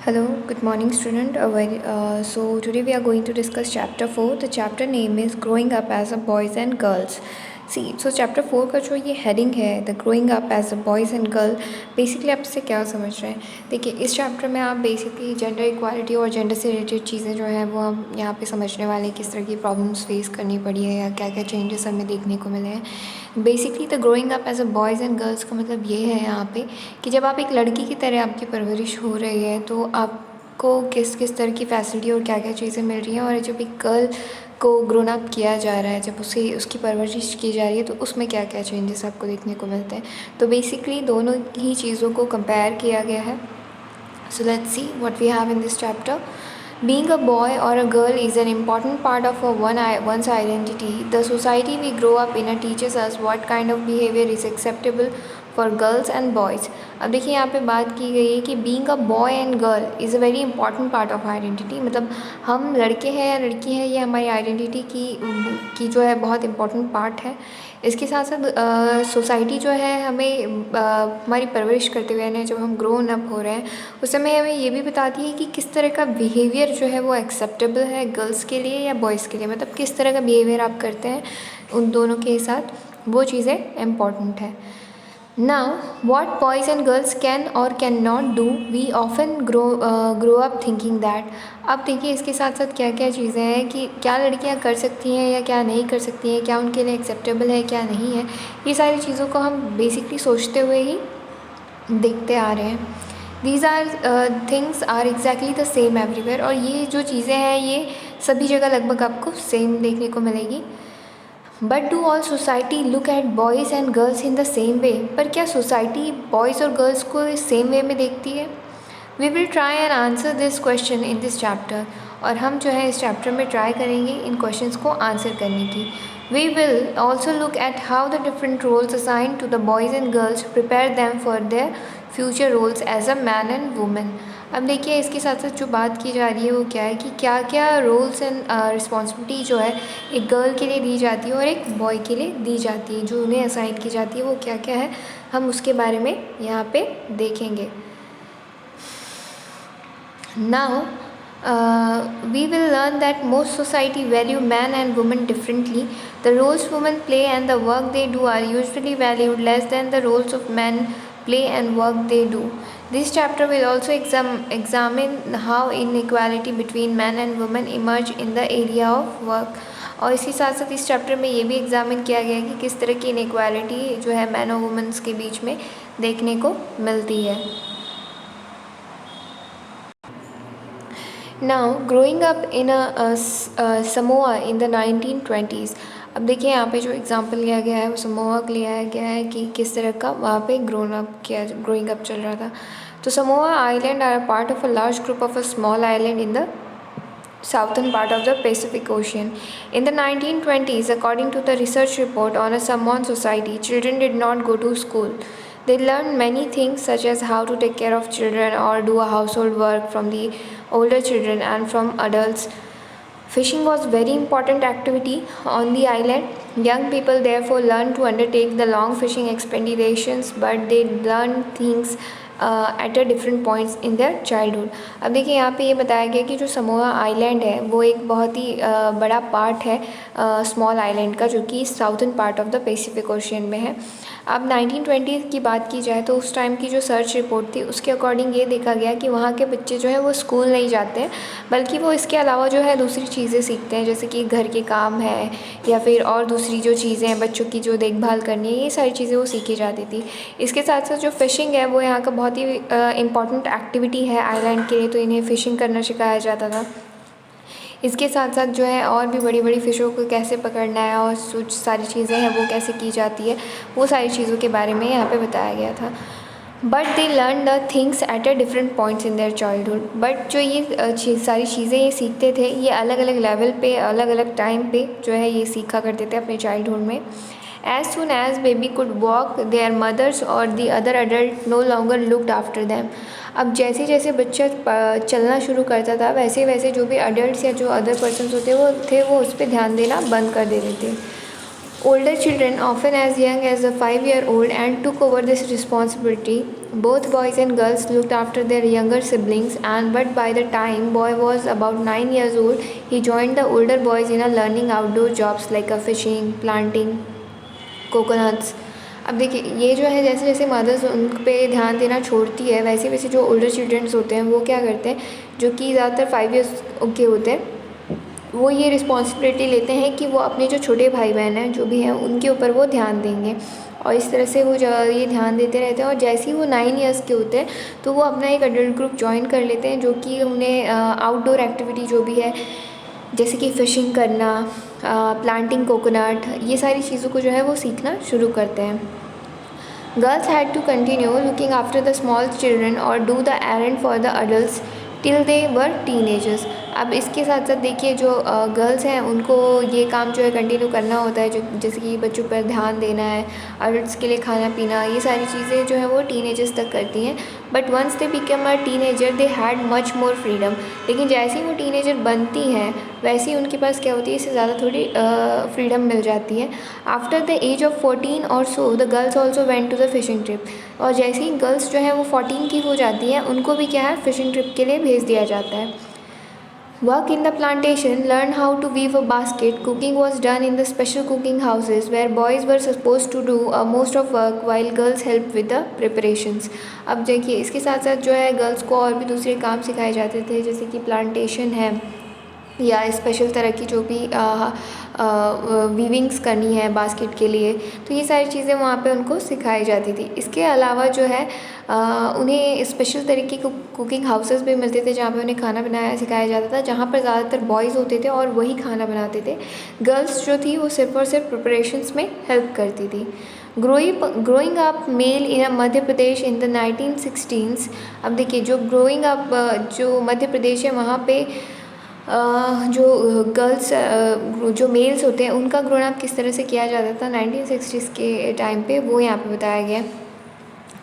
Hello, good morning, student. So today we are going to discuss chapter 4. The chapter name is Growing Up as a Boys and Girls. See, so chapter 4 का जो ये heading है, The Growing Up as a Boys and Girl, basically आप इससे क्या समझ रहे हैं? देखिए, इस चैप्टर में आप बेसिकली जेंडर इक्वालिटी और जेंडर से रिलेटेड चीज़ें जो हैं वो हम यहाँ पे समझने वाले हैं, किस तरह की प्रॉब्लम्स फेस करनी पड़ी है या क्या क्या चेंजेस हमें देखने को मिले हैं। Basically the growing up as a boys and girls का मतलब ये है यहाँ पे कि जब आप एक लड़की की तरह आपकी परवरिश हो रही है तो आपको किस किस तरह की फैसिलिटी और क्या क्या चीज़ें मिल रही हैं, और जब एक गर्ल को ग्रोन अप किया जा रहा है, जब उसे उसकी परवरिश की जा रही है तो उसमें क्या क्या चेंजेस आपको देखने को मिलते हैं। तो बेसिकली दोनों ही चीज़ों को कंपेयर किया गया है। So let's see what we have in this chapter. Being a boy or a girl is an important part of one's identity. The society we grow up in teaches us what kind of behavior is acceptable for girls and boys. अब देखिए यहाँ पे बात की गई है कि being a boy and girl is a very important part of identity. मतलब हम लड़के हैं या लड़की हैं, ये हमारी आइडेंटिटी की जो है बहुत इंपॉर्टेंट पार्ट है। इसके साथ साथ सोसाइटी जो है हमें हमारी परवरिश करते हुए यानी जब हम ग्रोन अप हो रहे हैं उस समय हमें ये भी बताती है कि किस तरह का बिहेवियर जो है वो एक्सेप्टेबल है गर्ल्स के लिए या बॉयज़ के लिए। मतलब किस तरह का बिहेवियर आप करते हैं उन दोनों के साथ, वो चीज़ें इम्पॉर्टेंट है। Now, what boys and girls can or cannot do, we often grow up thinking that. अब देखिए इसके साथ साथ क्या क्या चीज़ें हैं कि क्या लड़कियां कर सकती हैं या क्या नहीं कर सकती हैं, क्या उनके लिए एक्सेप्टेबल है क्या नहीं है। ये सारी चीज़ों को हम बेसिकली सोचते हुए ही देखते आ रहे हैं। These are things are exactly the same everywhere, और ये जो चीज़ें हैं ये सभी जगह लगभग आपको सेम देखने को मिलेगी। But do all society look at boys and girls in the same way, पर क्या सोसाइटी बॉयज़ और गर्ल्स को सेम वे में देखती है? We will try and answer this question in this chapter, और हम जो है इस चैप्टर में ट्राई करेंगे इन क्वेश्चंस को आंसर करने की। We will also look at how the different roles assign to the boys and girls prepare them for their future roles as a man and women. अब देखिए इसके साथ साथ जो बात की जा रही है वो क्या है कि क्या क्या रोल्स एंड रिस्पॉन्सिबिलिटी जो है एक गर्ल के लिए दी जाती है और एक बॉय के लिए दी जाती है, जो उन्हें असाइन की जाती है वो क्या क्या है, हम उसके बारे में यहाँ पे देखेंगे। Now, we will learn that most society value man and woman differently. The roles women play and the work they do are usually valued less than the roles of men play and work they do. This chapter will also examine how inequality between men and women emerge in the area of work. और इसी साथ साथ इस chapter में ये भी examine किया गया है कि किस तरह की इनइक्वालिटी जो है मैन और वुमेंस के बीच में देखने को मिलती है। Now, growing up in Samoa in the 1920s. अब देखिए यहाँ पे जो एग्जांपल लिया गया है वो समोआ का लिया गया है कि किस तरह का वहाँ पे ग्रोइंग अप चल रहा था। तो Samoa island are part of a large group of a small island in the southern part of the Pacific Ocean. In the 1920s, according to the research report on a Samoan society, children did not go to school. They learned many things such as how to take care of children or do a household work from the older children and from adults. Fishing was very important activity on the island. Young people therefore learned to undertake the long fishing expeditions, but they learned things at a different points in their childhood. अब देखिए यहाँ पे ये बताया गया कि जो Samoa island है वो एक बहुत ही बड़ा पार्ट है स्मॉल आइलैंड का, जो कि southern part of the Pacific ocean में है। अब 1920 की बात की जाए तो उस टाइम की जो सर्च रिपोर्ट थी उसके अकॉर्डिंग ये देखा गया कि वहाँ के बच्चे जो है वो स्कूल नहीं जाते हैं, बल्कि वो इसके अलावा जो है दूसरी चीज़ें सीखते हैं, जैसे कि घर के काम है या फिर और दूसरी जो चीज़ें हैं बच्चों की जो देखभाल करनी है, ये सारी चीज़ें वो सीखी जाती थी। इसके साथ साथ जो फ़िशिंग है वो यहाँ का बहुत ही इम्पॉर्टेंट एक्टिविटी है आइलैंड के लिए, तो इन्हें फ़िशिंग करना सिखाया जाता था। इसके साथ साथ जो है और भी बड़ी बड़ी फ़िशों को कैसे पकड़ना है और कुछ सारी चीज़ें हैं वो कैसे की जाती है, वो सारी चीज़ों के बारे में यहाँ पे बताया गया था। But they learn the things at a different points in their childhood. But जो ये सारी चीज़ें ये सीखते थे ये अलग अलग लेवल पे अलग अलग टाइम पे जो है ये सीखा करते थे अपने चाइल्डहुड में। As soon as baby could walk, their mothers or the other adult no longer looked after them. अब जैसे जैसे बच्चा चलना शुरू करता था वैसे वैसे जो भी अडल्ट या जो अदर पर्सन्स होते वो उस पर ध्यान देना बंद कर देते थे। older children, often as young as a 5-year-old, and took over this responsibility. Both boys and girls looked after their younger siblings, and but by the time boy was about 9 years old, he joined the older boys in a learning outdoor jobs like a fishing, planting coconuts. अब देखिए ये जो है जैसे जैसे mother's उन पे ध्यान देना छोड़ती है, वैसे वैसे जो ओल्डर चिल्ड्रंस होते हैं वो क्या करते हैं, जो कि ज़्यादातर 5 ईयर्स के होते हैं, वो ये रिस्पॉन्सिबिलिटी लेते हैं कि वो अपने जो छोटे भाई बहन हैं जो भी हैं उनके ऊपर वो ध्यान देंगे, और इस तरह से वो ये ध्यान देते रहते हैं। और जैसे ही वो 9 ईयर्स के होते हैं तो वो अपना एक अडल्ट ग्रुप ज्वाइन कर लेते हैं, जो कि उन्हें आउटडोर एक्टिविटी जो भी है जैसे कि फ़िशिंग करना, प्लांटिंग कोकोनट, ये सारी चीज़ों को जो है वो सीखना शुरू करते हैं। Girls had to continue looking after the small children और do the errand for the adults till they were teenagers. अब इसके साथ साथ देखिए जो गर्ल्स हैं उनको ये काम जो है कंटिन्यू करना होता है, जो जैसे कि बच्चों पर ध्यान देना है, अडल्ट्स के लिए खाना पीना, ये सारी चीज़ें जो है वो टीनेजर्स तक करती हैं। But once they become a teenager they had much more freedom. लेकिन जैसे ही वो टीनेजर बनती हैं वैसे ही उनके पास क्या होती है, इससे ज़्यादा थोड़ी फ्रीडम मिल जाती है। आफ्टर द एज ऑफ 14 और so the girls also went to the fishing trip. और जैसे ही गर्ल्स जो है वो 14 की हो जाती हैं उनको भी क्या है फिशिंग ट्रिप के लिए भेज दिया जाता है। Work in the plantation, learn how to weave a basket. Cooking was done in the special cooking houses where boys were supposed to do most of work while girls helped with the preparations. अब देखिए इसके साथ साथ जो है girls को और भी दूसरे काम सिखाए जाते थे, जैसे कि प्लांटेशन है या स्पेशल तरह की जो भी वीविंग्स करनी है बास्केट के लिए, तो ये सारी चीज़ें वहाँ पे उनको सिखाई जाती थी। इसके अलावा जो है उन्हें स्पेशल तरीके के कुकिंग हाउसेस भी मिलते थे जहाँ पे उन्हें खाना बनाया सिखाया जाता था, जहाँ पर ज़्यादातर बॉयज़ होते थे और वही खाना बनाते थे। गर्ल्स जो थी वो सिर्फ और सिर्फ प्रिपरेशंस में हेल्प करती थी। Growing up male in Madhya Pradesh in the 1960s। अब देखिए जो ग्रोइंग अप जो मध्य प्रदेश है वहाँ पे जो गर्ल्स जो मेल्स होते हैं उनका ग्रोन अप किस तरह से किया जाता था 1960s के टाइम पे, वो यहाँ पे बताया गया है।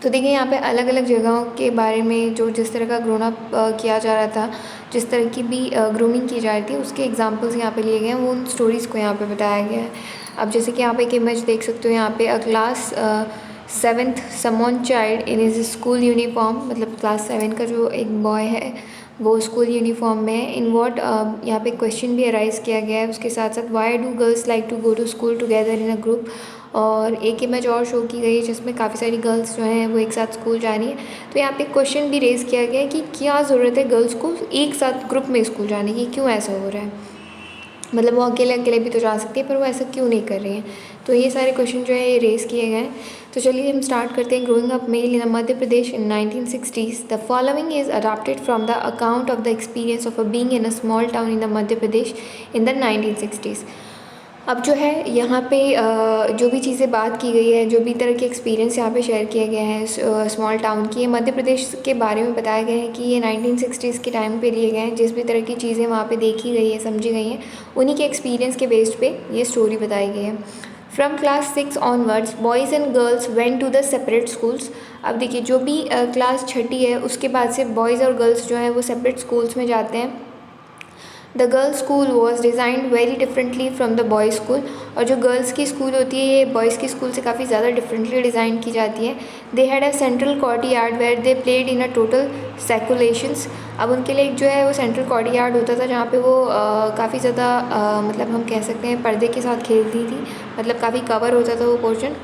तो देखिए यहाँ पे अलग अलग जगहों के बारे में जो जिस तरह का ग्रोन अप किया जा रहा था, जिस तरह की भी ग्रूमिंग की जा रही थी, उसके एग्जांपल्स यहाँ पे लिए गए हैं, वो उन स्टोरीज़ को यहाँ पे बताया गया है। अब जैसे कि यहाँ पे एक इमेज देख सकते हो, यहाँ पे अ class 7th someone child in is school uniform, मतलब क्लास 7 का जो एक बॉय है वो स्कूल यूनिफॉर्म में है। इन वॉट यहाँ पे क्वेश्चन भी अराइज किया गया है। उसके साथ साथ why do girls like to go to school together in a group, और एक इमेज और शो की गई है जिसमें काफ़ी सारी गर्ल्स जो हैं वो एक साथ स्कूल जा रही हैं। तो यहाँ पे क्वेश्चन भी रेज़ किया गया है कि क्या ज़रूरत है गर्ल्स को एक साथ ग्रुप में स्कूल जाने की, क्यों ऐसा हो रहा है, मतलब वो अकेले अकेले भी तो जा सकती है पर वो ऐसा क्यों नहीं कर रही हैं। तो ये सारे क्वेश्चन जो है ये रेज़ किए गए हैं। तो चलिए हम स्टार्ट करते हैं। Growing up male in Madhya Pradesh in 1960s, the following is adopted from the account of the experience of a being in a small town in the Madhya Pradesh in the 1960s। अब जो है यहाँ पे जो भी चीज़ें बात की गई है, जो भी तरह के एक्सपीरियंस यहाँ पे शेयर किए गए हैं स्मॉल टाउन की, मध्य प्रदेश के बारे में बताया गया है कि ये 1960s के टाइम पे लिए गए हैं। जिस भी तरह की चीज़ें वहाँ पे देखी गई है, समझी गई हैं, उन्हीं के एक्सपीरियंस के बेस्ड पे ये स्टोरी बताई गई है। From class 6 onwards boys and girls went to the separate schools. अब देखिए जो भी क्लास 6ठी है उसके बाद से बॉयज़ और गर्ल्स जो हैं वो सेपरेट स्कूल्स में जाते हैं। The girls school was designed very differently from the boys school, और जो गर्ल्स की स्कूल होती है ये बॉयज़ की स्कूल से काफ़ी ज़्यादा डिफरेंटली डिज़ाइन की जाती है। They had a central courtyard where they played in a total seclusions. अब उनके लिए एक जो है वो सेंट्रल कोर्टयार्ड होता था जहाँ पे वो काफ़ी ज़्यादा मतलब हम कह सकते हैं पर्दे के साथ खेलती थी, मतलब काफ़ी कवर होता था वो portion.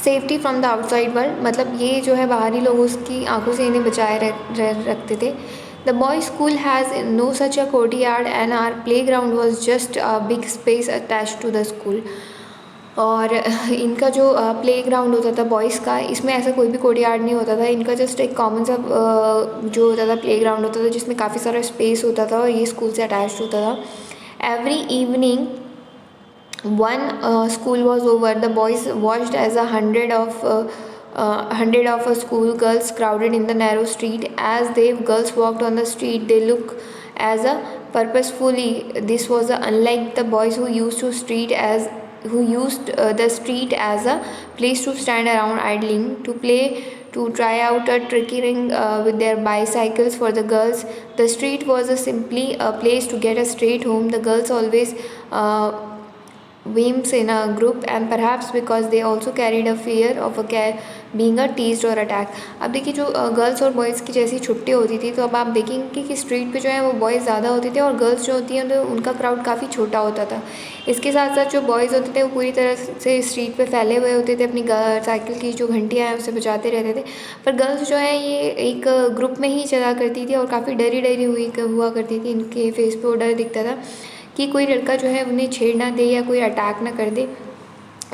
Safety from the outside world, मतलब ये जो है बाहरी लोगों की आंखों से इन्हें बचाए रखते थे। The boys school has no such a courtyard and our play ground was just a big space attach to the school. और इनका जो प्ले ग्राउंड होता था बॉयज़ का, इसमें ऐसा कोई भी कोर्टयार्ड नहीं होता था, इनका जस्ट एक कॉमन सा जो होता था प्ले ग्राउंड होता था जिसमें काफ़ी सारा स्पेस होता था और ये स्कूल से अटैच होता था। Every evening one school was over, the boys watched as 100 of a school girls crowded in the narrow street. As they girls walked on the street, they look as a purposefully. This was unlike the boys who used the street as a place to stand around idling, to play, to try out a tricky ring with their bicycles. For the girls, the street was simply a place to get a straight home. The girls always whims in a group and perhaps because they also carried a fear of being a teased or attacked। अब देखिए जो girls और boys की जैसी छुट्टी होती थी तो अब आप देखेंगे कि स्ट्रीट पे जो है वो बॉयज़ ज़्यादा होते थे और गर्ल्स जो होती हैं तो उनका क्राउड काफ़ी छोटा होता था। इसके साथ साथ जो बॉयज़ होते थे वो पूरी तरह से स्ट्रीट पे फैले हुए होते थे, अपनी साइकिल की जो घंटियाँ हैं उसे बजाते रहते थे। पर गर्ल्स जो है ये एक ग्रुप में ही चला करती थी और काफ़ी डरी डरी हुआ करती थी। इनके फेस पे वो डर दिखता था कि कोई लड़का जो है उन्हें छेड़ ना दे या कोई अटैक ना कर दे।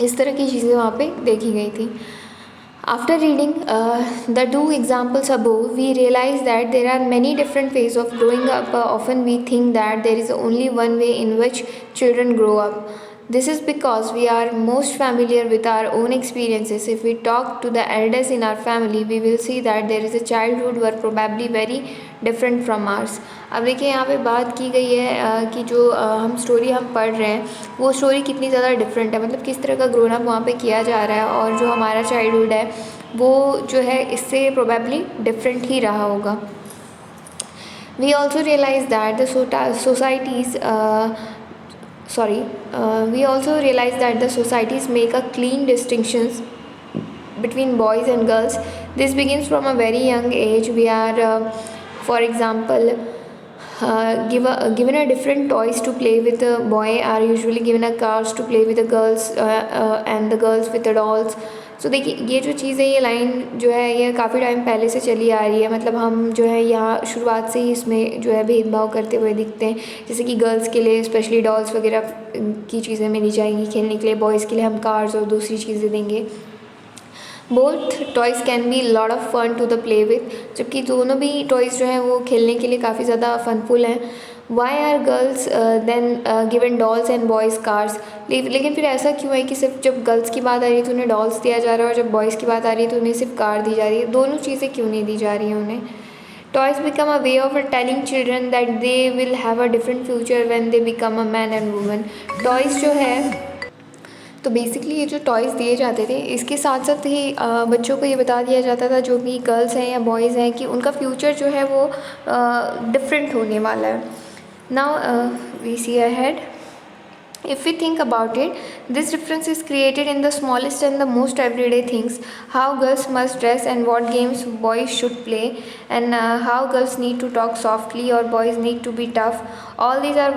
इस तरह की चीज़ें वहाँ पे देखी गई थी। After reading the two examples above, we realize that there are many different ways of growing up. Often we think that there is only one way in which children grow up. This is because we are most familiar with our own experiences. If we talk to the elders in our family, we will see that there is a childhood were probably very different from ours. अब देखिए यहाँ पे बात की गई है कि जो हम स्टोरी हम पढ़ रहे हैं वो स्टोरी कितनी ज़्यादा डिफरेंट है, मतलब किस तरह का ग्रोन अप वहाँ पे किया जा रहा है और जो हमारा चाइल्डहुड है वो जो है इससे प्रोबेबली डिफरेंट ही रहा होगा। We also realize that the we also realize that the societies make a clean distinctions between boys and girls. This begins from a very young age. We are, for example, given a different toys to play with. The boy are usually given a cars to play with the girls and the girls with the dolls. सो देखिए ये जो चीज़ है ये line जो है ये काफ़ी time पहले से चली आ रही है, मतलब हम जो है यहाँ शुरुआत से ही इसमें जो है भेदभाव करते हुए दिखते हैं। जैसे कि गर्ल्स के लिए स्पेशली डॉल्स वगैरह की चीज़ें मिली जाएंगी खेलने के लिए, बॉयज़ के लिए हम कार्स और दूसरी चीज़ें देंगे। Both toys can be lot of fun to the play with, जबकि दोनों भी टॉयज़ जो हैं वो खेलने के लिए काफ़ी ज़्यादा फनफुल हैं। Why are girls then given dolls and boys cars, लेकिन फिर ऐसा क्यों है कि सिर्फ जब गर्ल्स की बात आ रही है तो उन्हें डॉल्स दिया जा रहा है और जब बॉयज़ की बात आ रही है तो उन्हें सिर्फ कार दी जा रही है, दोनों चीज़ें क्यों नहीं दी जा रही हैं उन्हें। Toys become a way of telling children that they will have a different future when they become a man and woman. Toys जो है तो बेसिकली ये जो टॉयज़ दिए जाते थे इसके साथ साथ ही बच्चों को ये बता दिया जाता था जो भी गर्ल्स हैं या बॉयज़ हैं कि उनका फ्यूचर जो है वो डिफरेंट होने वाला है। Now we see ahead. If we think about it, this difference is created in the smallest and the most everyday things. How girls must dress and what games boys should play, and how girls need to talk softly or boys need to be tough. All these are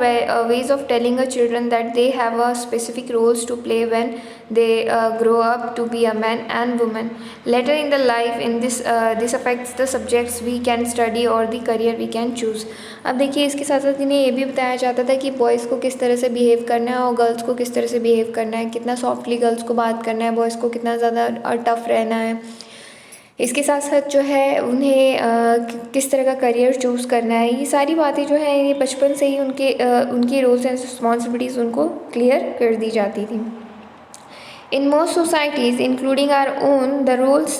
ways of telling a children that they have a specific roles to play when they grow up to be a man and woman. Later in the life, in this affects the subjects we can study or the career we can choose. अब देखिए इसके साथ साथ इन्हें ये भी बताया जाता था कि बॉयज़ को किस तरह से बिहेव करना है और गर्ल्स को किस तरह से बिहेव करना है, कितना सॉफ्टली गर्ल्स को बात करना है, बॉयज़ को कितना ज़्यादा टफ रहना है। इसके साथ साथ जो है उन्हें किस तरह का करियर चूज़ करना है, ये सारी बातें जो है ये बचपन से ही उनकी रोल्स एंड रिस्पॉन्सिबिलिटीज़ उनको क्लियर कर दी जाती थी। In most societies, including our own, the roles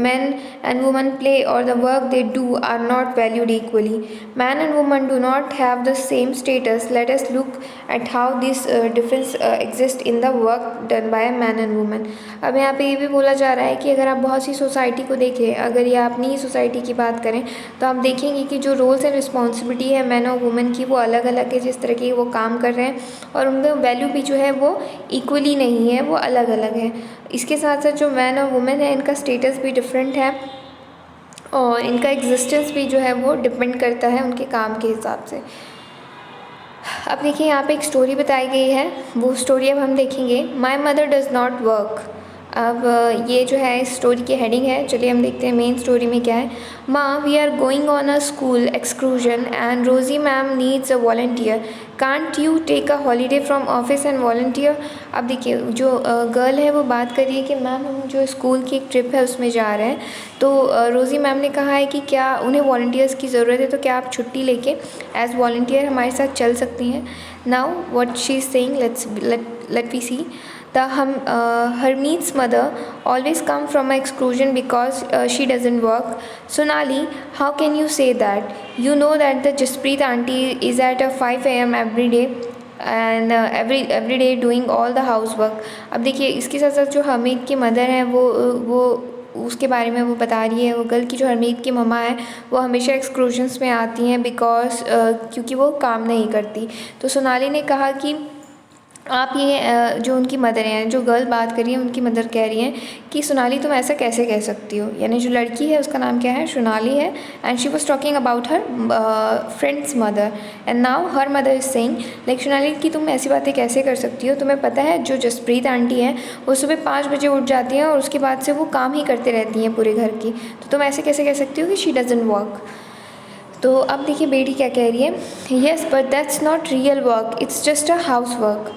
men and women play or the work they do are not valued equally. Man and woman do not have the same status. Let us look at how this difference exists in the work done by a man and woman. अब यहाँ पे ये भी बोला जा रहा है कि अगर आप बहुत सी सोसाइटी को देखें, अगर ये अपनी ही सोसाइटी की बात करें तो आप देखेंगे कि जो रोल्स एंड रिस्पॉन्सिबिलिटी है मैन और वुमेन की वो अलग अलग है, जिस तरह की वो काम कर रहे हैं और उनका वैल्यू भी जो है वो इक्वली नहीं है, वो अलग अलग है। इसके साथ साथ जो मैन और वुमेन है इनका स्टेटस भी डिफरेंट है और इनका एग्जिस्टेंस भी जो है वो डिपेंड करता है उनके काम के हिसाब से। अब देखिए यहाँ पे एक स्टोरी बताई गई है, वो स्टोरी अब हम देखेंगे। My mother does not work. अब ये जो है स्टोरी की हेडिंग है, चलिए हम देखते हैं मेन स्टोरी में क्या है। माँ, we are going on a school excursion and Rosie ma'am needs a volunteer, can't you take a holiday from office and volunteer. अब देखिए जो गर्ल है वो बात कर रही है कि मैम हम जो स्कूल की एक ट्रिप है उसमें जा रहे हैं, तो रोज़ी मैम ने कहा है कि क्या उन्हें वॉलंटियर्स की ज़रूरत है, तो क्या आप छुट्टी लेके एज वॉलंटियर हमारे साथ चल सकती हैं। Now what she is saying, let we see. Hermite's mother always come from an exclusion because she doesn't work. Sonali, how can you say that? You know that the Jaspreet auntie is at 5 a.m. every day and every day doing all the housework. अब देखिए इसके साथ साथ जो हमीद की mother है वो उसके बारे में वो बता रही है। वो गर्ल की जो हमीद की मम्मा है वो हमेशा एक्सक्लूजन्स में आती हैं बिकॉज क्योंकि वो काम नहीं करती। तो सोनाली ने कहा कि आप ये जो उनकी मदर हैं, जो गर्ल बात कर रही है उनकी मदर कह रही हैं कि सोनाली तुम ऐसा कैसे कह सकती हो, यानी जो लड़की है उसका नाम क्या है, सोनाली है, and she was talking about her friends mother, and now her mother is saying like Sonali कि तुम ऐसी बातें कैसे कर सकती हो, तुम्हें पता है जो जसप्रीत आंटी हैं वो सुबह 5 बजे उठ जाती हैं और उसके बाद से वो काम ही करते रहती हैं पूरे घर की, तो तुम ऐसे कैसे कह सकती हो कि शी डजंट वर्क। तो अब देखिए बेटी क्या कह रही है, yes but that's not real work, it's just a house work.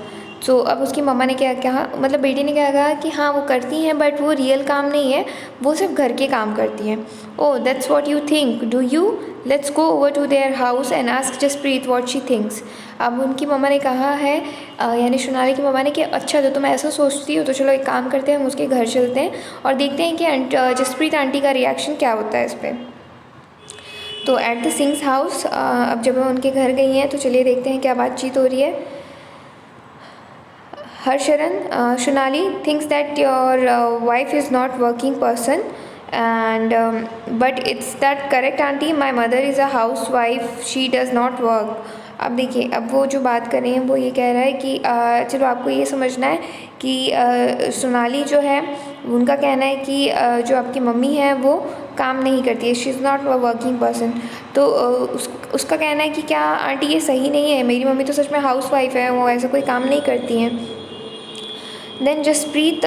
तो अब उसकी मम्मा ने क्या कहा, मतलब बेटी ने क्या कहा कि हाँ वो करती हैं बट वो रियल काम नहीं है, वो सिर्फ घर के काम करती हैं। Oh that's what you think, do you, let's go over to their house and ask Jaspreet what she thinks. अब उनकी मम्मा ने कहा है, यानी सोनाली की मम्मा ने, कि अच्छा तो तुम ऐसा सोचती हो तो चलो एक काम करते हैं, हम उसके घर चलते हैं और देखते हैं कि जसप्रीत आंटी का रिएक्शन क्या होता है इस पर। तो एट द सिंग्स हाउस, अब जब हम उनके घर गई हैं तो चलिए देखते हैं क्या बातचीत हो रही है। Harsharan, Shonali thinks that your wife is not working person, and but it's that correct auntie, my mother is a housewife, she does not work। अब देखिए, अब वो जो बात कर रही हैं वो ये कह रहा है कि चलो आपको ये समझना है कि सोनाली जो है उनका कहना है कि जो आपकी मम्मी है वो काम नहीं करती है, she is not a working person. तो उसका कहना है कि क्या आंटी ये सही नहीं है, मेरी मम्मी तो सच में हाउस वाइफ है, वो ऐसा कोई काम नहीं करती हैं। Then Jaspreet,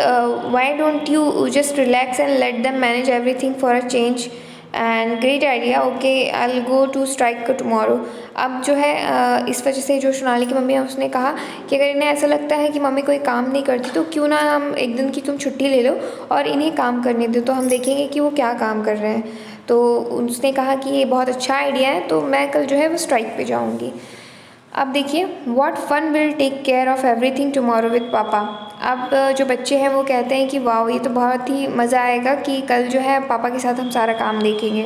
why don't you just relax and let them manage everything for a change? And great idea. Okay, I'll go to strike tomorrow। अब जो है इस वजह से जो सोनाली की मम्मी है उसने कहा कि अगर इन्हें ऐसा लगता है कि मम्मी कोई काम नहीं करती तो क्यों ना हम एक दिन की तुम छुट्टी ले लो और इन्हें काम करने दो, तो हम देखेंगे कि वो क्या काम कर रहे हैं। तो उसने कहा कि ये बहुत अच्छा आइडिया है, तो मैं कल जो है वो स्ट्राइक पे जाऊँगी। अब देखिए, what fun will take care of everything tomorrow with papa. अब जो बच्चे हैं वो कहते हैं कि वाह ये तो बहुत ही मज़ा आएगा कि कल जो है पापा के साथ हम सारा काम देखेंगे।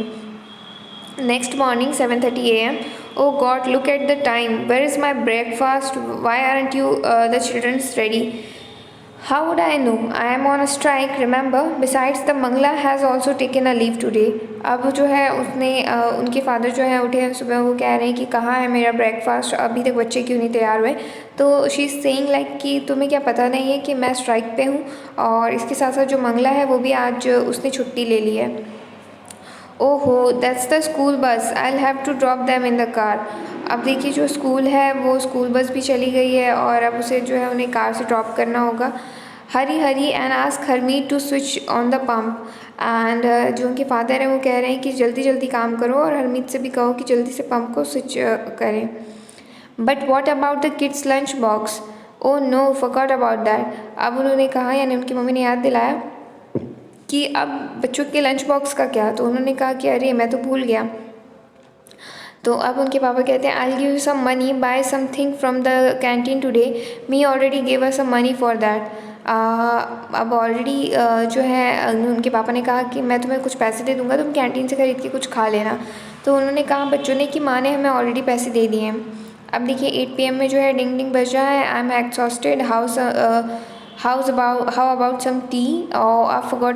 Next morning 7:30 AM, oh God look at the time, where is my breakfast, why aren't you the childrens ready. How would I know? I am on a strike, remember? Besides, the Mangla has also taken a leave today। अब जो है उसने उनके father जो है उठे हैं सुबह, वो कह रहे हैं कि कहाँ है मेरा ब्रेकफास्ट, अभी तक बच्चे क्यों नहीं तैयार हुए। तो शी इज़ सेइंग लाइक कि तुम्हें क्या पता नहीं है कि मैं स्ट्राइक पे हूँ, और इसके साथ साथ जो मंगला है वो भी आज उसने छुट्टी ले ली है। ओहो that's the school bus, I will have to drop them in the car. अब देखिए जो स्कूल है वो स्कूल बस भी चली गई है और अब उसे जो है उन्हें कार से ड्रॉप करना होगा। Hurry hurry and ask Harmeet to switch on the pump. And जो उनके फादर हैं वो कह रहे हैं कि जल्दी जल्दी काम करो और हरमीत से भी कहो कि जल्दी से पंप को स्विच करें। But what about the kids lunch box, oh no forgot about that. अब उन्होंने कहा, यानी उनकी मम्मी ने याद दिलाया कि अब बच्चों के लंच बॉक्स का क्या, तो उन्होंने कहा कि अरे मैं तो भूल गया। तो अब उनके पापा कहते हैं I will give you some money, buy something from the canteen today, me already give us some money for that. अब ऑलरेडी जो है उनके पापा ने कहा कि मैं तुम्हें कुछ पैसे दे दूँगा, तुम कैंटीन से खरीद के कुछ खा लेना। तो उन्होंने कहा बच्चों ने कि माँ ने हमें ऑलरेडी पैसे दे दिए हैं। अब देखिए 8 PM में जो है डिंग डिंग बज रहा है, I am exhausted, how about some tea, और I forgot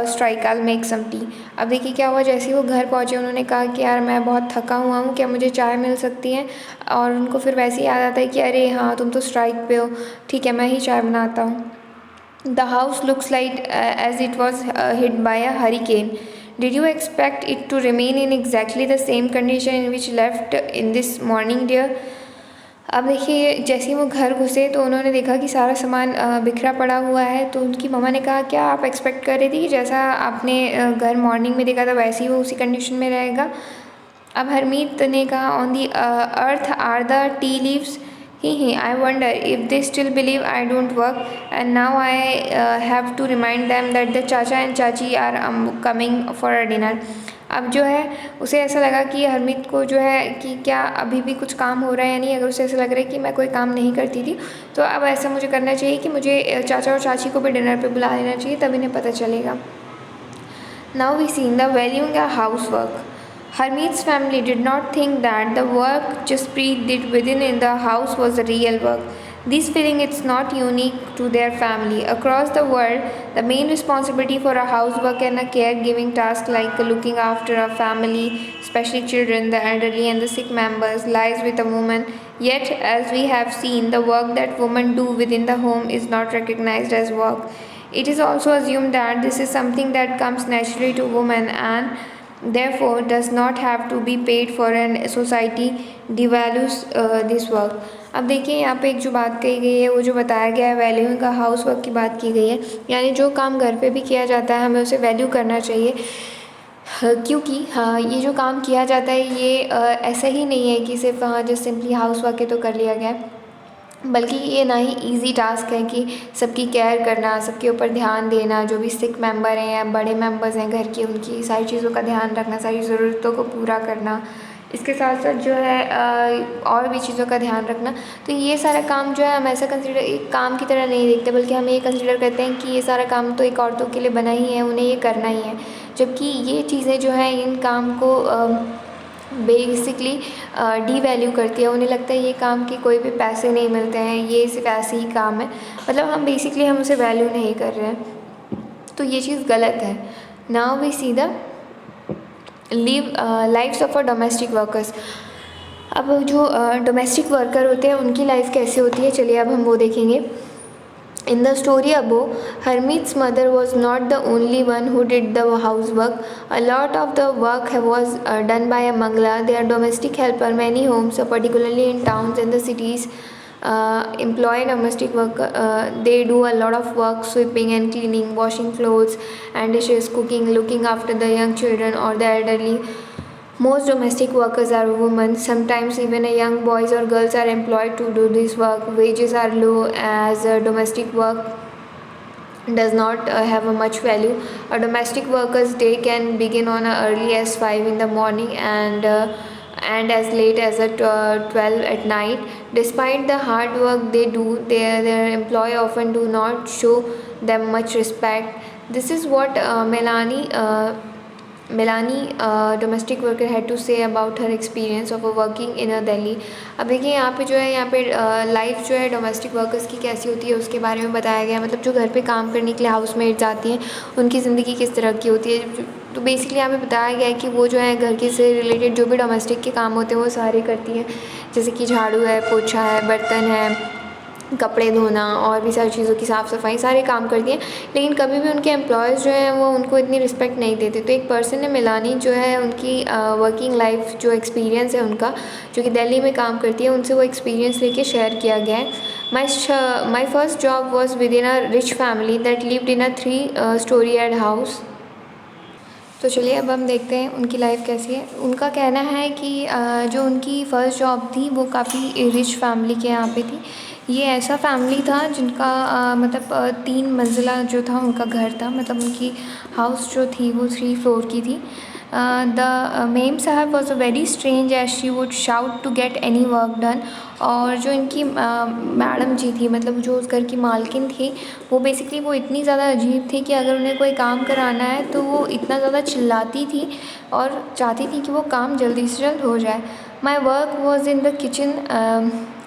strike, I will make some tea. अब देखिए क्या हुआ, जैसे ही वो घर पहुँचे उन्होंने कहा कि यार मैं बहुत थका हुआ हूँ, क्या मुझे चाय मिल सकती है। और उनको फिर वैसे ही याद आता है कि अरे हाँ तुम तो स्ट्राइक पे हो, ठीक है मैं ही चाय बनाता हूँ। The house looks like as it was hit by a hurricane. Did you expect it to remain in exactly the same condition in which left in this morning, dear? अब देखिए जैसे ही वो घर घुसे तो उन्होंने देखा कि सारा सामान बिखरा पड़ा हुआ है। तो उनकी मम्मा ने कहा क्या आप एक्सपेक्ट कर रही थी कि जैसा आपने घर मॉर्निंग में देखा था वैसे ही वो उसी कंडीशन में रहेगा। अब हरमीत ने कहा on the earth are the tea leaves, he I wonder if they still believe I don't work and now I have to remind them that the chacha and chachi are coming for a dinner. अब जो है उसे ऐसा लगा कि हरमीत को जो है कि क्या अभी भी कुछ काम हो रहा है या नहीं। अगर उसे ऐसा लग रहा है कि मैं कोई काम नहीं करती थी तो अब ऐसा मुझे करना चाहिए कि मुझे चाचा और चाची को भी डिनर पे बुला लेना चाहिए, तब इन्हें पता चलेगा। Now we seen the valuing a house work. Harmeet's family did not think that the work Jaspreet did within in the house was the real work. This feeling is not unique to their family. Across the world, the main responsibility for a housework and a caregiving task like looking after a family, especially children, the elderly and the sick members, lies with a woman. Yet, as we have seen, the work that women do within the home is not recognized as work. It is also assumed that this is something that comes naturally to women and therefore does not have to be paid for, and society devalues this work. अब देखिए यहाँ पे एक जो बात कही गई है वो जो बताया गया है वैल्यू का हाउस वर्क की बात की गई है, यानी जो काम घर पे भी किया जाता है हमें उसे वैल्यू करना चाहिए। क्योंकि हाँ ये जो काम किया जाता है ये ऐसा ही नहीं है कि सिर्फ हाँ जस्ट सिंपली हाउस वर्क है तो कर लिया गया है, बल्कि ये ना ही इजी टास्क है कि सबकी केयर करना, सबके ऊपर ध्यान देना, जो भी सिक मेंबर हैं या बड़े मेंबर्स हैं घर के उनकी सारी चीज़ों का ध्यान रखना, सारी ज़रूरतों को पूरा करना, इसके साथ साथ जो है और भी चीज़ों का ध्यान रखना। तो ये सारा काम जो है हम ऐसा कंसिडर एक काम की तरह नहीं देखते, बल्कि हम ये कंसिडर करते हैं कि ये सारा काम तो एक औरतों के लिए बना ही है, उन्हें ये करना ही है। जबकि ये चीज़ें जो हैं इन काम को बेसिकली डीवैल्यू करती है, उन्हें लगता है ये काम के कोई भी पैसे नहीं मिलते हैं, ये सिर्फ ऐसे ही काम है, मतलब हम उसे वैल्यू नहीं कर रहे हैं, तो ये चीज़ गलत है। Now we see the lifes of a domestic workers. अब जो डोमेस्टिक वर्कर होते हैं उनकी लाइफ कैसे होती है, चलिए अब हम वो देखेंगे। In the story above, Harmeet's mother was not the only one who did the housework. A lot of the work was done by a Mangla, their domestic helper. Many homes, particularly in towns and the cities, employ domestic work. They do a lot of work, sweeping and cleaning, washing clothes and dishes, cooking, looking after the young children or the elderly. Most domestic workers are women. Sometimes even young boys or girls are employed to do this work. Wages are low as domestic work does not have a much value. A domestic worker's day can begin on early as 5 in the morning and as late as at 12 at night. Despite the hard work they do, their employer often do not show them much respect. This is what Melanie, domestic worker had to say about her experience of working in Delhi. अब देखिए यहाँ पे जो है life जो है domestic workers की कैसी होती है उसके बारे में बताया गया है, मतलब जो घर पे काम करने के लिए हाउसमेट्स आती हैं उनकी ज़िंदगी किस तरह की होती है। तो बेसिकली यहाँ पे बताया गया है कि वो जो है घर के से रिलेटेड जो भी डोमेस्टिक के काम होते हैं वो सारे करती हैं, जैसे कि झाड़ू है, पोछा है, बर्तन है, कपड़े धोना और भी सारी चीज़ों की साफ़ सफाई, सारे काम करती हैं। लेकिन कभी भी उनके एम्प्लॉयज़ जो हैं वो उनको इतनी रिस्पेक्ट नहीं देते। तो एक पर्सन ने मिलानी जो है उनकी वर्किंग लाइफ जो एक्सपीरियंस है उनका, जो कि दिल्ली में काम करती है, उनसे वो एक्सपीरियंस लेके शेयर किया गया है। My first job was with in a rich family that lived in a 3 story house. तो चलिए अब हम देखते हैं उनकी लाइफ कैसी है। उनका कहना है कि जो उनकी फ़र्स्ट जॉब थी वो काफ़ी रिच फैमिली के यहाँ पे थी। ये ऐसा फैमिली था जिनका मतलब 3 मंजिला जो था उनका घर था, मतलब उनकी हाउस जो थी वो 3 फ्लोर की थी। The memsahib was a very strange as she would shout to get any work done. और जो इनकी मैडम जी थी, मतलब जो उस घर की मालकिन थी, वो बेसिकली वो इतनी ज़्यादा अजीब थी कि अगर उन्हें कोई काम कराना है तो वो इतना ज़्यादा चिल्लाती थी और चाहती थी कि वो काम जल्दी से जल्द हो जाए। My work was in the kitchen,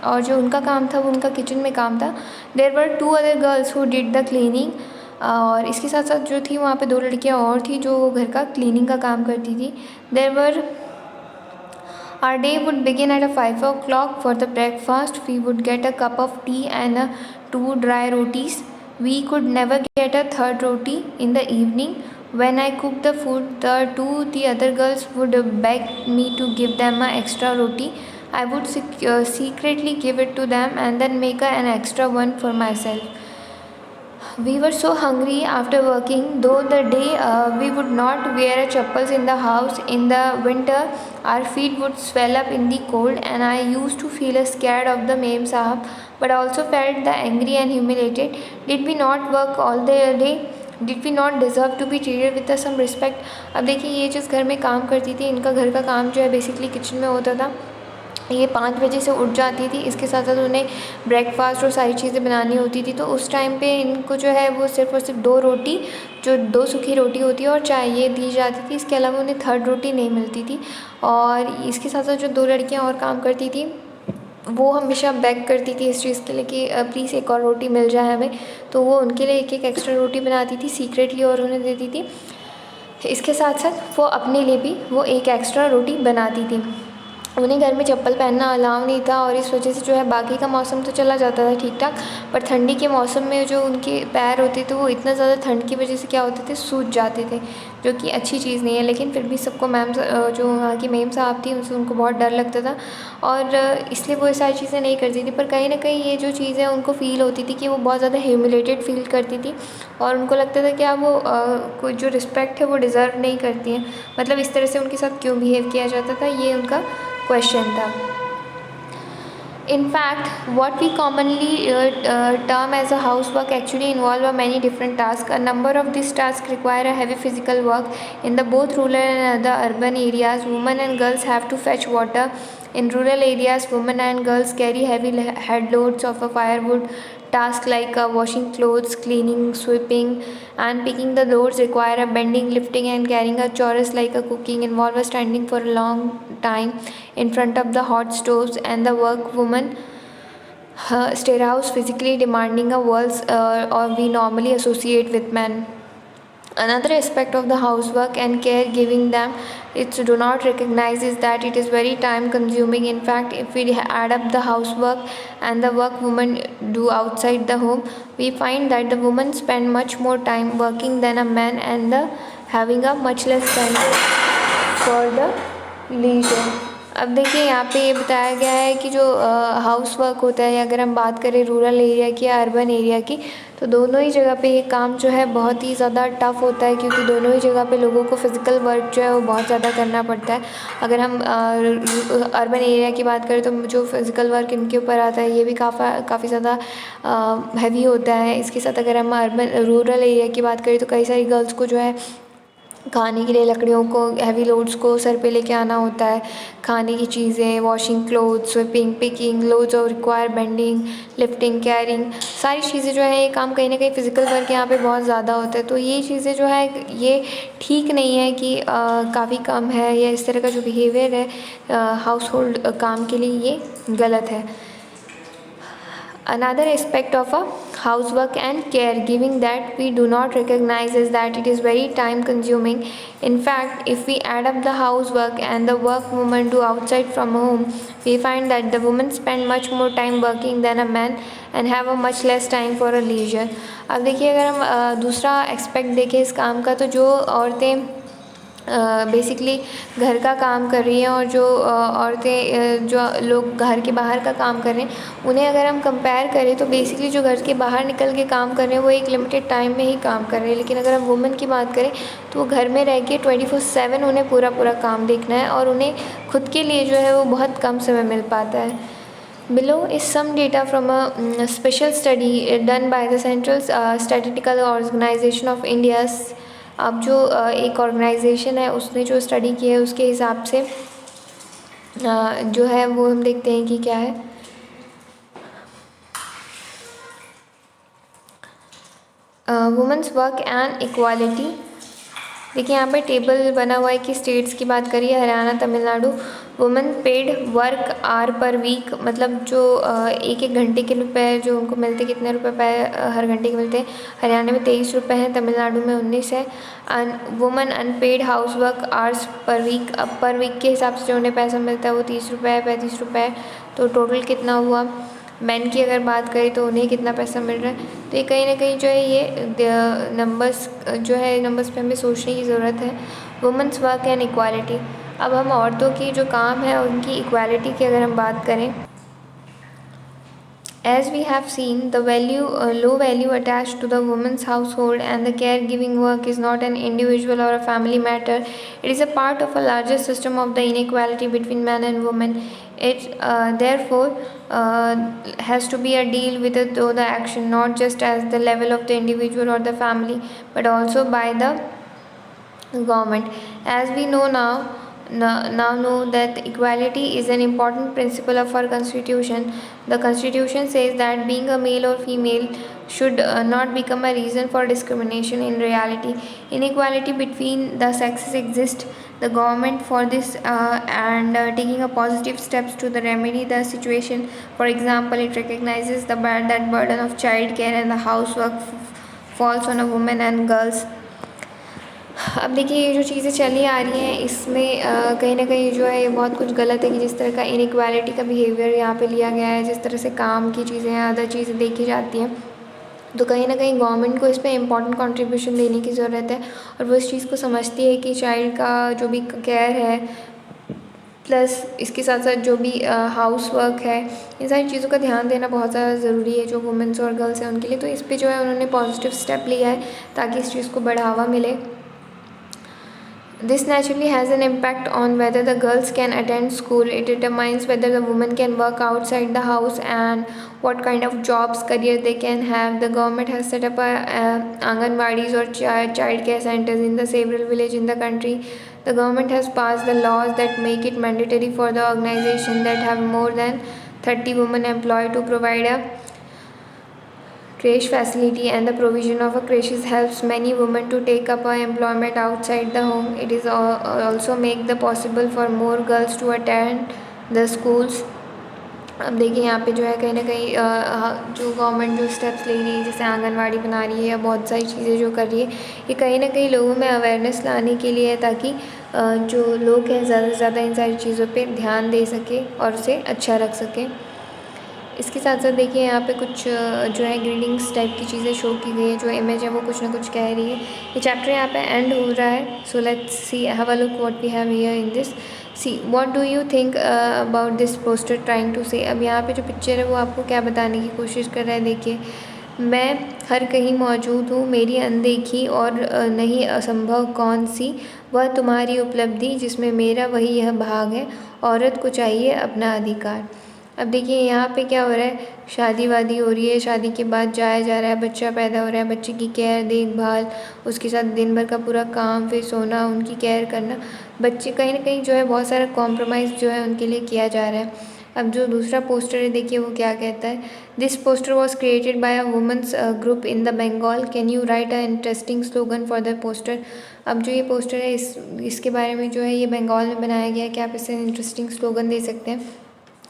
और जो उनका काम था वो उनका किचन में काम था। There were 2 other girls who did the cleaning, और इसके साथ साथ जो थी वहाँ पे 2 लड़कियाँ और थी जो घर का क्लीनिंग का काम करती थी। There were Our day would begin at 5 o'clock for the breakfast. We would get a cup of tea and 2 dry rotis. We could never get a third roti in the evening. When I cooked the food, the other girls would beg me to give them an extra roti. I would secretly give it to them and then make an extra one for myself. We were so hungry after working, though the day we would not wear chappals in the house. In the winter, our feet would swell up in the cold, and I used to feel scared of the Mem Sahab, but also felt the angry and humiliated. Did we not work all the day? Did we not deserve to be treated with some respect? अब देखिए ये जिस घर में काम करती थी, इनका घर का काम जो है बेसिकली किचन में होता था। ये 5 बजे से उठ जाती थी, इसके साथ साथ उन्हें ब्रेकफास्ट और सारी चीज़ें बनानी होती थी। तो उस टाइम पे इनको जो है वो सिर्फ़ और सिर्फ 2 रोटी, जो 2 सूखी रोटी होती है और चाय, ये दी जाती थी। इसके अलावा उन्हें थर्ड रोटी नहीं मिलती थी। और इसके साथ साथ जो 2 लड़कियां और काम करती थी वो हमेशा बेग करती थी इस चीज़ के लिए कि प्लीज़ एक और रोटी मिल जाए हमें, तो वो उनके लिए एक एक एक्स्ट्रा रोटी बनाती थी सीक्रेटली और उन्हें देती थी। इसके साथ साथ वो अपने लिए भी वो एक एक्स्ट्रा रोटी बनाती थी। उन्हें घर में चप्पल पहनना अलाउ नहीं था और इस वजह से जो है बाकी का मौसम तो चला जाता था ठीक ठाक, पर ठंडी के मौसम में जो उनके पैर होते थे वो इतना ज़्यादा ठंड की वजह से क्या होते थे, सूज जाते थे, जो कि अच्छी चीज़ नहीं है। लेकिन फिर भी सबको मैम जो वहाँ की मेम साहब थी उनसे उनको बहुत डर लगता था और इसलिए वो ये सारी चीज़ें नहीं करती थी। पर कहीं ना कहीं ये जो चीज़ें उनको फ़ील होती थी कि वो बहुत ज़्यादा ह्यूमिलेटेड फील करती थी और उनको लगता था कि अब वो कोई जो रिस्पेक्ट है वो डिज़र्व नहीं करती हैं, मतलब इस तरह से उनके साथ क्यों बिहेव किया जाता था, ये उनका क्वेश्चन था। In fact, what we commonly term as a housework actually involve a many different tasks. A number of these tasks require a heavy physical work. In the both rural and the urban areas, women and girls have to fetch water. In rural areas, women and girls carry heavy head loads of a firewood. Tasks like washing clothes, cleaning, sweeping, and picking the loads require a bending, lifting, and carrying a chores like a cooking involve a standing for a long time in front of the hot stoves, and the workwoman stairhouse physically demanding a worlds or we normally associate with men. Another aspect of the housework and caregiving them it's do not recognize is that it is very time consuming. In fact, if we add up the housework and the work women do outside the home, we find that the women spend much more time working than a man and having a much less time for the leisure. अब देखिए यहाँ पे ये बताया गया है कि जो हाउस वर्क होता है, अगर हम बात करें रूरल एरिया की या अर्बन एरिया की, तो दोनों ही जगह पे ये काम जो है बहुत ही ज़्यादा टफ़ होता है, क्योंकि दोनों ही जगह पे लोगों को फ़िज़िकल वर्क जो है वो बहुत ज़्यादा करना पड़ता है। अगर हम अर्बन एरिया की बात करें तो जो फ़िज़िकल वर्क इनके ऊपर आता है ये भी काफ़ी ज़्यादा हैवी होता है। इसके साथ अगर हम रूरल एरिया की बात करें तो कई सारी गर्ल्स को जो है खाने के लिए लकड़ियों को, हैवी लोड्स को सर पे लेके आना होता है, खाने की चीज़ें, washing clothes, sweeping, picking, loads और रिक्वायर बेंडिंग, लिफ्टिंग, कैरिंग, सारी चीज़ें जो है ये काम कहीं ना कहीं फ़िज़िकल वर्क यहाँ पे बहुत ज़्यादा होता है। तो ये चीज़ें जो है ये ठीक नहीं है कि काफ़ी कम है, या इस तरह का जो बिहेवियर है हाउस होल्ड काम के लिए ये गलत है। Another aspect of a housework and caregiving that we do not recognize is that it is very time consuming. In fact, if we add up the housework and the work women do outside from home, we find that the women spend much more time working than a man and have a much less time for a leisure. अब देखिए अगर हम दूसरा aspect देखें इस काम का, तो जो औरतें बेसिकली घर का काम कर रही हैं और जो औरतें जो लोग घर के बाहर का काम कर रहे हैं, उन्हें अगर हम कंपेयर करें तो बेसिकली जो घर के बाहर निकल के काम कर रहे हैं वो एक लिमिटेड टाइम में ही काम कर रहे हैं। लेकिन अगर हम वुमेन की बात करें तो वो घर में रह के 24/7 उन्हें पूरा काम देखना है और उन्हें खुद के लिए जो है वो बहुत कम समय मिल पाता है। Below is some data from a special study done by the Central Statistical Organization of India। अब जो एक ऑर्गेनाइजेशन है उसने जो स्टडी की है उसके हिसाब से जो है वो हम देखते हैं कि क्या है। वुमेन्स वर्क एंड इक्वालिटी, देखिए यहाँ पे टेबल बना हुआ है कि स्टेट्स की बात करिए, Haryana, Tamil Nadu. Women paid work hour per week, मतलब जो एक घंटे के रुपए जो उनको मिलते, कितने रुपए हर घंटे के मिलते हैं। हरियाणा में 23 रुपये हैं, तमिलनाडु में 19 है। Women unpaid house work hours per week, अब पर वीक के हिसाब से जो उन्हें पैसा मिलता है वो 30 रुपये है, 35 रुपये है, तो टोटल कितना हुआ। मैन की अगर बात करें तो उन्हें कितना पैसा मिल रहा है। तो ये कहीं ना कहीं जो है ये नंबर्स जो है, नंबर्स पे हमें सोचने की ज़रूरत है। वुमेन्स वर्क एंड इक्वालिटी, अब हम औरतों की जो काम है उनकी इक्वालिटी की अगर हम बात करें, as we have seen, the low value attached to the woman's household and the caregiving work is not an individual or a family matter. It is a part of a larger system of the inequality between men and women. It therefore has to be a deal with the action, not just as the level of the individual or the family, but also by the government. As we know now know that equality is an important principle of our constitution. The constitution says that being a male or female should not become a reason for discrimination. In reality, inequality between the sexes exists the government for this and taking a positive steps to the remedy the situation. For example, it recognizes that burden of child care and the housework falls on a woman and girls. अब देखिए ये जो चीज़ें चली आ रही हैं इसमें कहीं ना कहीं जो है ये बहुत कुछ गलत है कि जिस तरह का इनइक्वालिटी का बिहेवियर यहाँ पे लिया गया है, जिस तरह से काम की चीज़ें अदर चीज़ें देखी जाती हैं, तो कहीं ना कहीं गवर्नमेंट को इस पर इम्पॉर्टेंट कंट्रीब्यूशन देने की ज़रूरत है। और वो इस चीज़ को समझती है कि चाइल्ड का जो भी केयर है प्लस इसके साथ साथ जो भी हाउस वर्क है, इन सारी चीज़ों का ध्यान देना बहुत ज़्यादा ज़रूरी है जो वुमेंस और गर्ल्स हैं उनके लिए। तो इस पे जो है उन्होंने पॉजिटिव स्टेप लिया है ताकि इस चीज़ को बढ़ावा मिले। This naturally has an impact on whether the girls can attend school. It determines whether the woman can work outside the house and what kind of jobs, career they can have. The government has set up Anganwadis or child care centers in the several villages in the country. The government has passed the laws that make it mandatory for the organization that have more than 30 women employed to provide a creche facility, and the provision of a creches helps many women to take up employment outside the home. It is also make the possible for more girls to attend the schools. अब देखिए यहाँ पे जो है कहीं ना कहीं जो गवर्नमेंट जो स्टेप्स ले रही है, जैसे आंगनवाड़ी बना रही है या बहुत सारी चीज़ें जो कर रही है, ये कहीं ना कहीं लोगों में अवेयरनेस लाने के लिए है ताकि जो लोग हैं ज़्यादा से ज़्यादा इन सारी चीज़ों पे ध्यान दे सके और उसे अच्छा रख सकें। इसके साथ साथ देखिए यहाँ पे कुछ जो है ग्रीटिंग्स टाइप की चीज़ें शो की गई है, जो इमेज है वो कुछ ना कुछ कह रही है। ये चैप्टर यहाँ पे एंड हो रहा है। So let's see have a look what we have here in this. See what do you think about this poster trying to say. अब यहाँ पे जो पिक्चर है वो आपको क्या बताने की कोशिश कर रहा है। देखिए, मैं हर कहीं मौजूद हूँ, मेरी अनदेखी और नहीं असंभव कौन सी वह तुम्हारी उपलब्धि जिसमें मेरा वही यह भाग है, औरत को चाहिए अपना अधिकार। अब देखिए यहाँ पे क्या हो रहा है, शादी वादी हो रही है, शादी के बाद जाया जा रहा है, बच्चा पैदा हो रहा है, बच्चे की केयर देखभाल, उसके साथ दिन भर का पूरा काम, फिर सोना, उनकी केयर करना, बच्चे कहीं ना कहीं जो है बहुत सारा कॉम्प्रोमाइज़ जो है उनके लिए किया जा रहा है। अब जो दूसरा पोस्टर है देखिए वो क्या कहता है। This poster was created by a women's group in the Bengal, can you write a interesting slogan for the poster. अब जो ये पोस्टर है इसके बारे में जो है ये बंगाल में बनाया गया है कि आप इसे इंटरेस्टिंग स्लोगन दे सकते हैं।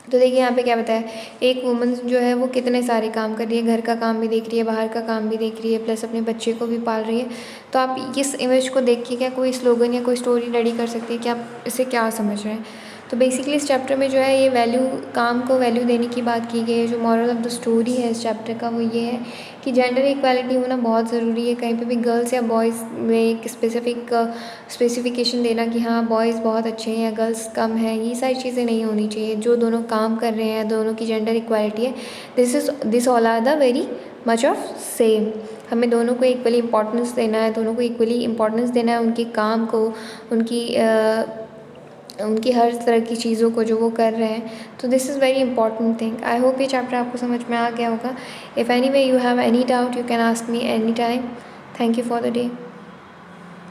तो देखिए यहाँ पे क्या बताया, एक वुमन जो है वो कितने सारे काम कर रही है, घर का काम भी देख रही है, बाहर का काम भी देख रही है, प्लस अपने बच्चे को भी पाल रही है। तो आप इस इमेज को देख के क्या कोई स्लोगन या कोई स्टोरी रेडी कर सकती है कि आप इसे क्या समझ रहे हैं। तो बेसिकली इस चैप्टर में जो है ये वैल्यू, काम को वैल्यू देने की बात की गई है। जो मॉरल ऑफ द स्टोरी है इस चैप्टर का वो ये है कि जेंडर इक्वालिटी होना बहुत ज़रूरी है। कहीं पे भी गर्ल्स या बॉयज़ में एक स्पेसिफिकेशन देना कि हाँ बॉयज़ बहुत अच्छे हैं या गर्ल्स कम हैं, ये सारी चीज़ें नहीं होनी चाहिए। जो दोनों काम कर रहे हैं, दोनों की जेंडर इक्वालिटी है, this all are the very much of same. हमें दोनों को इक्वली इम्पोर्टेंस देना है, दोनों को इक्वली इम्पोर्टेंस देना है, उनके काम को, उनकी हर तरह की चीज़ों को जो वो कर रहे हैं। तो this is very important thing. I hope ये चैप्टर आपको समझ में आ गया होगा। If any way you have any doubt you can ask me any time. Thank you for the day.